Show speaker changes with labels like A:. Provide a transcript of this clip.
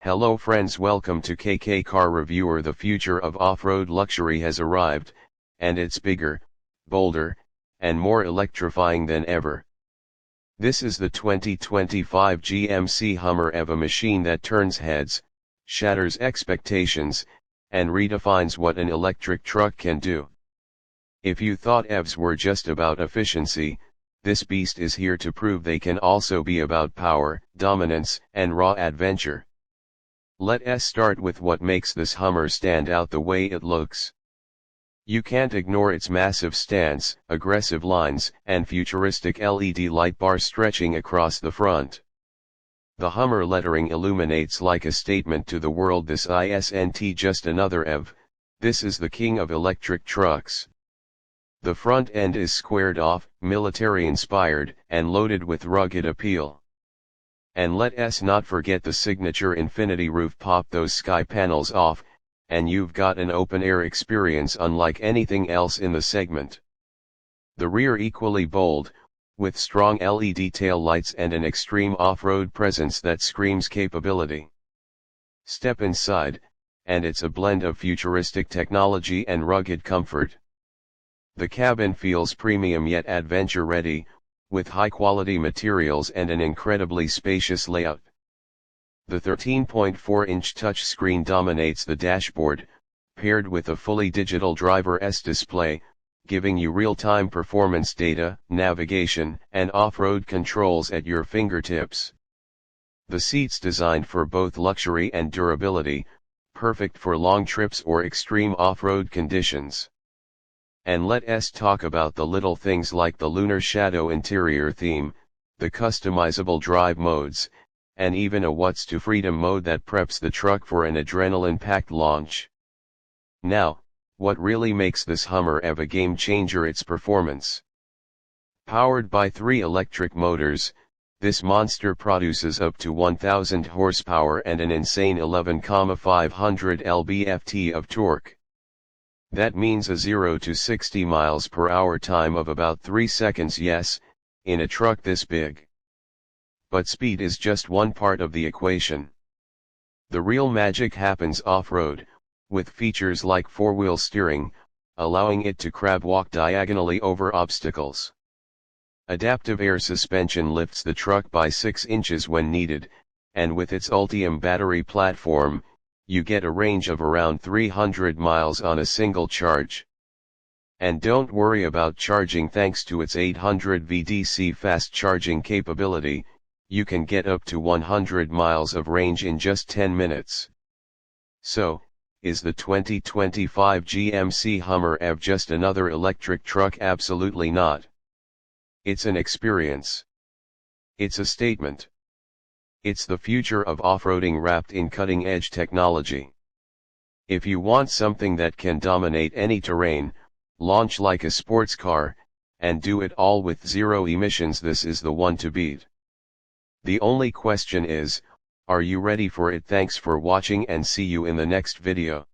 A: Hello friends, welcome to KK Car Reviewer. The future of off-road luxury has arrived, and it's bigger, bolder, and more electrifying than ever. This is the 2025 GMC Hummer EV, a machine that turns heads, shatters expectations, and redefines what an electric truck can do. If you thought EVs were just about efficiency, this beast is here to prove they can also be about power, dominance, and raw adventure. Let's start with what makes this Hummer stand out the way it looks. You can't ignore its massive stance, aggressive lines, and futuristic LED light bar stretching across the front. The Hummer lettering illuminates like a statement to the world. This isn't just another EV, this is the king of electric trucks. The front end is squared off, military-inspired, and loaded with rugged appeal. And let's not forget the signature infinity roof. Pop those sky panels off, and you've got an open-air experience unlike anything else in the segment. The rear equally bold, with strong LED tail lights and an extreme off-road presence that screams capability. Step inside, and it's a blend of futuristic technology and rugged comfort. The cabin feels premium yet adventure-ready, with high-quality materials and an incredibly spacious layout. The 13.4-inch touchscreen dominates the dashboard, paired with a fully digital driver's display, giving you real-time performance data, navigation, and off-road controls at your fingertips. The seats, designed for both luxury and durability, perfect for long trips or extreme off-road conditions. And let's talk about the little things like the lunar shadow interior theme, the customizable drive modes, and even a What's to Freedom mode that preps the truck for an adrenaline-packed launch. Now, what really makes this Hummer EV a game changer? Its performance. Powered by 3 electric motors, this monster produces up to 1,000 horsepower and an insane 11,500 lb-ft of torque. That means a 0 to 60 miles per hour time of about 3 seconds. Yes, in a truck this big. But speed is just one part of the equation. The real magic happens off-road, with features like 4-wheel steering, allowing it to CrabWalk diagonally over obstacles. Adaptive air suspension lifts the truck by 6 inches when needed, and with its Ultium battery platform, you get a range of around 300 miles on a single charge. And don't worry about charging. Thanks to its 800 VDC fast charging capability, you can get up to 100 miles of range in just 10 minutes. So, is the 2025 GMC Hummer EV just another electric truck? Absolutely not. It's an experience. It's a statement. It's the future of off-roading wrapped in cutting-edge technology. If you want something that can dominate any terrain, launch like a sports car, and do it all with zero emissions, this is the one to beat. The only question is, are you ready for it? Thanks for watching and see you in the next video.